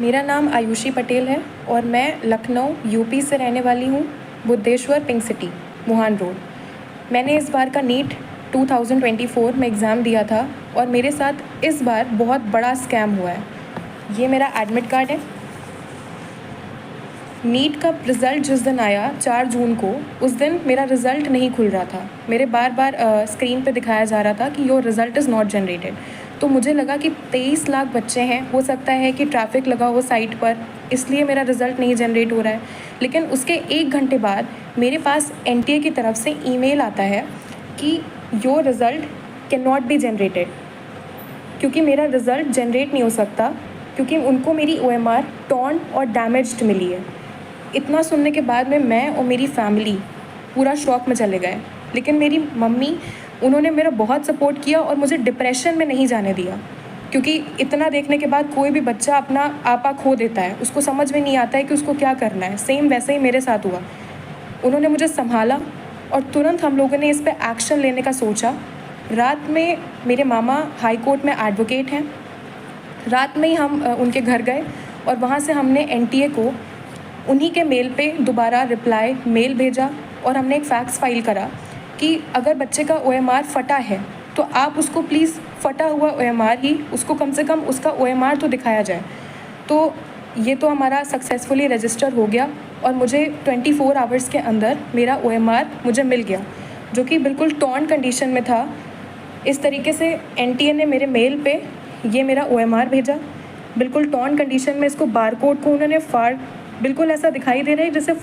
मेरा नाम आयुषी पटेल है और मैं लखनऊ यूपी से रहने वाली हूँ, बुद्धेश्वर पिंक सिटी, मुहान रोड। मैंने इस बार का नीट 2024 में एग्ज़ाम दिया था और मेरे साथ इस बार बहुत बड़ा स्कैम हुआ है। ये मेरा एडमिट कार्ड है। नीट का रिज़ल्ट जिस दिन आया 4 जून को, उस दिन मेरा रिज़ल्ट नहीं खुल रहा था। मेरे बार बार स्क्रीन पे दिखाया जा रहा था कि your result is not generated. तो मुझे लगा कि 23 लाख बच्चे हैं, हो सकता है कि ट्रैफिक लगा हो साइट पर, इसलिए मेरा रिज़ल्ट नहीं जनरेट हो रहा है। लेकिन उसके 1 घंटे बाद मेरे पास एनटीए की तरफ से ईमेल आता है कि your result can not be generated, क्योंकि मेरा रिज़ल्ट जनरेट नहीं हो सकता, क्योंकि उनको मेरी OMR टॉर्न और डैमेज्ड मिली है। इतना सुनने के बाद में मैं और मेरी फैमिली पूरा शॉक में चले गए। लेकिन मेरी मम्मी, उन्होंने मेरा बहुत सपोर्ट किया और मुझे डिप्रेशन में नहीं जाने दिया, क्योंकि इतना देखने के बाद कोई भी बच्चा अपना आपा खो देता है, उसको समझ में नहीं आता है कि उसको क्या करना है। सेम वैसे ही मेरे साथ हुआ। उन्होंने मुझे संभाला और तुरंत हम लोगों ने इस पर एक्शन लेने का सोचा। रात में मेरे मामा हाई कोर्ट में एडवोकेट हैं, रात में ही हम उनके घर गए और वहाँ से हमने एनटीए को उन्हीं के मेल पे दोबारा रिप्लाई मेल भेजा और हमने एक फैक्स फाइल करा कि अगर बच्चे का OMR फटा है तो आप उसको प्लीज़ फटा हुआ OMR ही, उसको कम से कम उसका OMR तो दिखाया जाए। तो ये तो हमारा सक्सेसफुली रजिस्टर हो गया और मुझे 24 आवर्स के अंदर मेरा OMR मुझे मिल गया, जो कि बिल्कुल टॉर्न कंडीशन में था। इस तरीके से एनटीए ने मेरे मेल पे ये मेरा OMR भेजा, बिल्कुल टॉर्न कंडीशन में। इसको बारकोड को उन्होंने बिल्कुल ऐसा दिखाई दे रहा है जैसे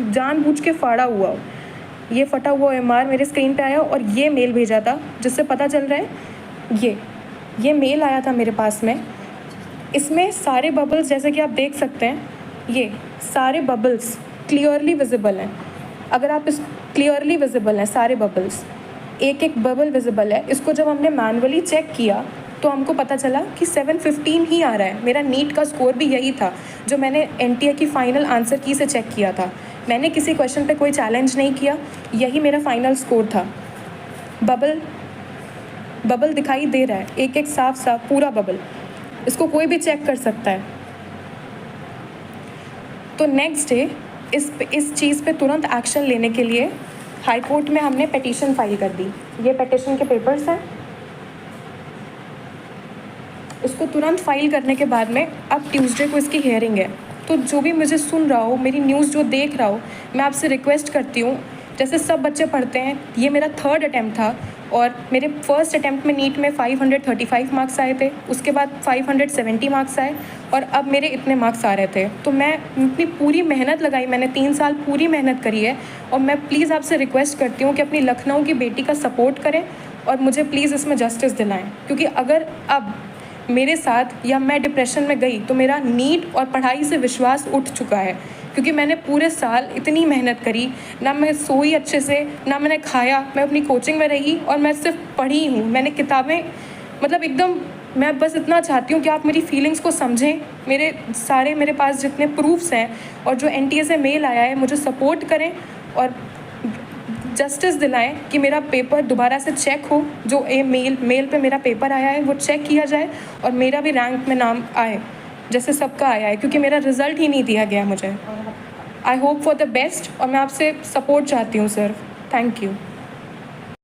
जानबूझ के फाड़ा हुआ हो। ये फटा हुआ OMR मेरे स्क्रीन पे आया और ये मेल भेजा था, जिससे पता चल रहा है ये मेल आया था मेरे पास में। इसमें सारे बबल्स, जैसे कि आप देख सकते हैं, ये सारे बबल्स क्लियरली विजिबल हैं। अगर आप इस क्लियरली विजिबल हैं सारे बबल्स, एक एक बबल विजिबल है। इसको जब हमने मैनुअली चेक किया तो हमको पता चला कि 715 ही आ रहा है। मेरा नीट का स्कोर भी यही था जो मैंने एनटीए की फ़ाइनल आंसर की से चेक किया था। मैंने किसी क्वेश्चन पे कोई चैलेंज नहीं किया, यही मेरा फाइनल स्कोर था। बबल दिखाई दे रहा है, एक एक साफ साफ पूरा बबल, इसको कोई भी चेक कर सकता है। तो नेक्स्ट डे इस चीज़ पे तुरंत एक्शन लेने के लिए हाई कोर्ट में हमने पिटीशन फाइल कर दी। ये पिटीशन के पेपर्स हैं। इसको तुरंत फाइल करने के बाद में अब ट्यूसडे को इसकी हियरिंग है। तो जो भी मुझे सुन रहा हो, मेरी न्यूज़ जो देख रहा हो, मैं आपसे रिक्वेस्ट करती हूँ, जैसे सब बच्चे पढ़ते हैं, ये मेरा 3rd अटैम्प्ट था और मेरे फर्स्ट अटैम्प्ट में नीट में 535 मार्क्स आए थे, उसके बाद 570 मार्क्स आए और अब मेरे इतने मार्क्स आ रहे थे। तो मैं अपनी पूरी मेहनत लगाई, मैंने 3 साल पूरी मेहनत करी है और मैं प्लीज़ आपसे रिक्वेस्ट करती हूँ कि अपनी लखनऊ की बेटी का सपोर्ट करें और मुझे प्लीज़ इसमें जस्टिस दिलाएँ, क्योंकि अगर अब मेरे साथ या मैं डिप्रेशन में गई तो मेरा नीट और पढ़ाई से विश्वास उठ चुका है, क्योंकि मैंने पूरे साल इतनी मेहनत करी, ना मैं सोई अच्छे से, ना मैंने खाया, मैं अपनी कोचिंग में रही और मैं सिर्फ पढ़ी हूँ। मैंने किताबें, मतलब एकदम, मैं बस इतना चाहती हूँ कि आप मेरी फीलिंग्स को समझें। मेरे पास जितने प्रूफ्स हैं और जो एनटीए से मेल आया है, मुझे सपोर्ट करें और जस्टिस दिलाएं कि मेरा पेपर दोबारा से चेक हो। जो मेल पे मेरा पेपर आया है वो चेक किया जाए और मेरा भी रैंक में नाम आए जैसे सबका आया है, क्योंकि मेरा रिज़ल्ट ही नहीं दिया गया मुझे। I hope for the best और मैं आपसे सपोर्ट चाहती हूँ सर। Thank you.